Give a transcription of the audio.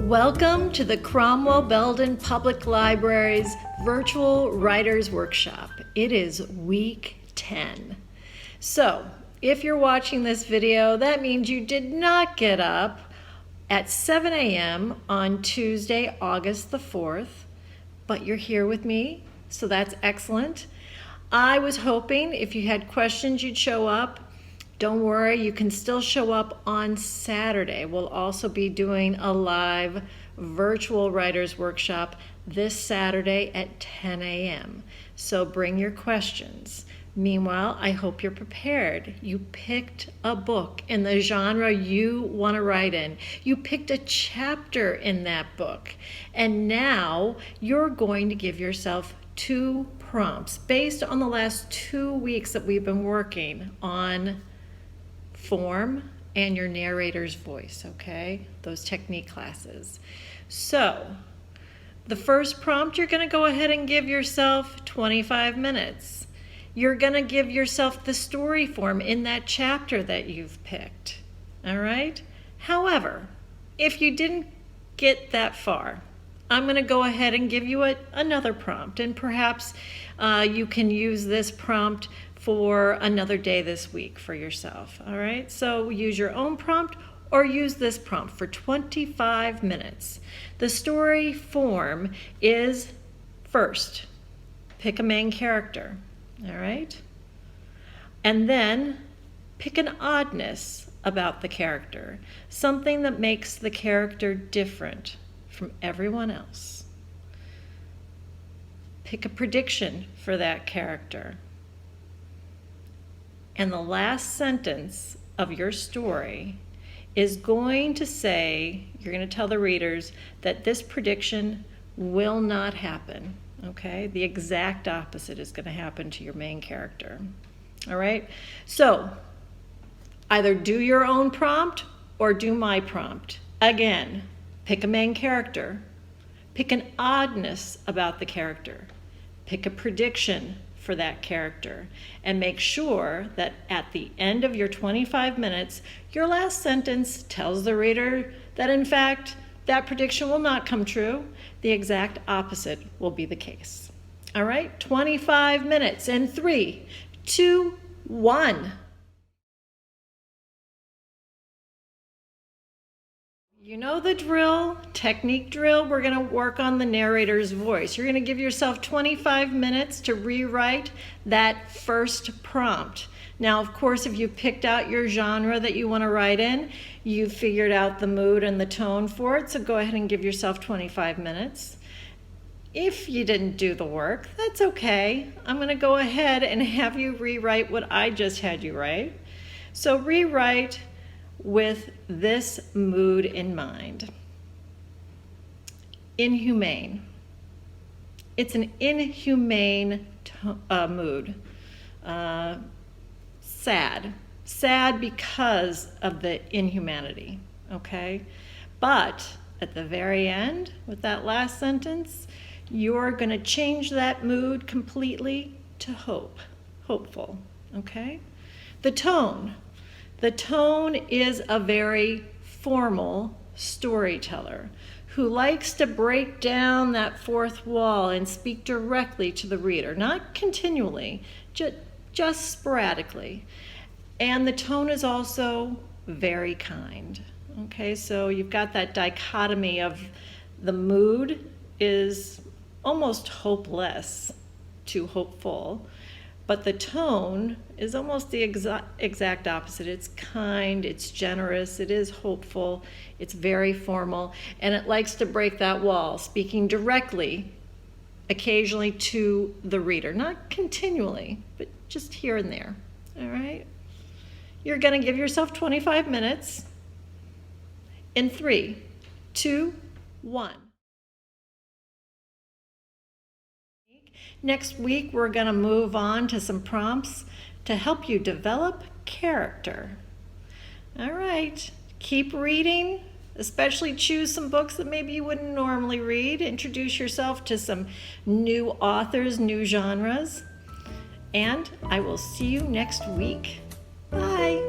Welcome to the Cromwell Belden Public Library's Virtual Writers Workshop. It is week 10. So, if you're watching this video, that means you did not get up at 7 a.m. on Tuesday, August the 4th, but you're here with me, so that's excellent. I was hoping if you had questions, you'd show up. Don't worry, you can still show up on Saturday. We'll also be doing a live virtual writers workshop this Saturday at 10 a.m. So bring your questions. Meanwhile, I hope you're prepared. You picked a book in the genre you want to write in. You picked a chapter in that book. And now you're going to give yourself 2 prompts based on the last 2 weeks that we've been working on form and your narrator's voice, okay? Those technique classes. So, the first prompt, you're going to go ahead and give yourself 25 minutes. You're going to give yourself the story form in that chapter that you've picked, all right? However, if you didn't get that far, I'm going to go ahead and give you another prompt, and perhaps you can use this prompt for another day this week for yourself, all right? So use your own prompt or use this prompt for 25 minutes. The story form is first, pick a main character, all right? And then pick an oddness about the character, something that makes the character different from everyone else. Pick a prediction for that character. And the last sentence of your story is going to say, you're going to tell the readers that this prediction will not happen, okay? The exact opposite is going to happen to your main character, all right? So either do your own prompt or do my prompt. Again, pick a main character, pick an oddness about the character, pick a prediction for that character, and make sure that at the end of your 25 minutes, your last sentence tells the reader that in fact, that prediction will not come true. The exact opposite will be the case. All right, 25 minutes in 3, 2, 1. You know the drill, technique drill. We're going to work on the narrator's voice. You're going to give yourself 25 minutes to rewrite that first prompt. Now, of course, if you picked out your genre that you want to write in, you've figured out the mood and the tone for it, so go ahead and give yourself 25 minutes. If you didn't do the work, that's okay. I'm going to go ahead and have you rewrite what I just had you write. So rewrite with this mood in mind. Inhumane. It's an inhumane mood. Sad. Sad because of the inhumanity, okay? But at the very end, with that last sentence, you're going to change that mood completely to hope, hopeful, okay? The tone. The tone is a very formal storyteller who likes to break down that fourth wall and speak directly to the reader, not continually, just sporadically. And the tone is also very kind. Okay, so you've got that dichotomy of the mood is almost hopeless to hopeful, but the tone is almost the exact opposite. It's kind, it's generous, it is hopeful, it's very formal, and it likes to break that wall, speaking directly, occasionally to the reader. Not continually, but just here and there, all right? You're gonna give yourself 25 minutes in 3, 2, 1. Next week, we're going to move on to some prompts to help you develop character. All right, keep reading, especially choose some books that maybe you wouldn't normally read. Introduce yourself to some new authors, new genres, and I will see you next week. Bye.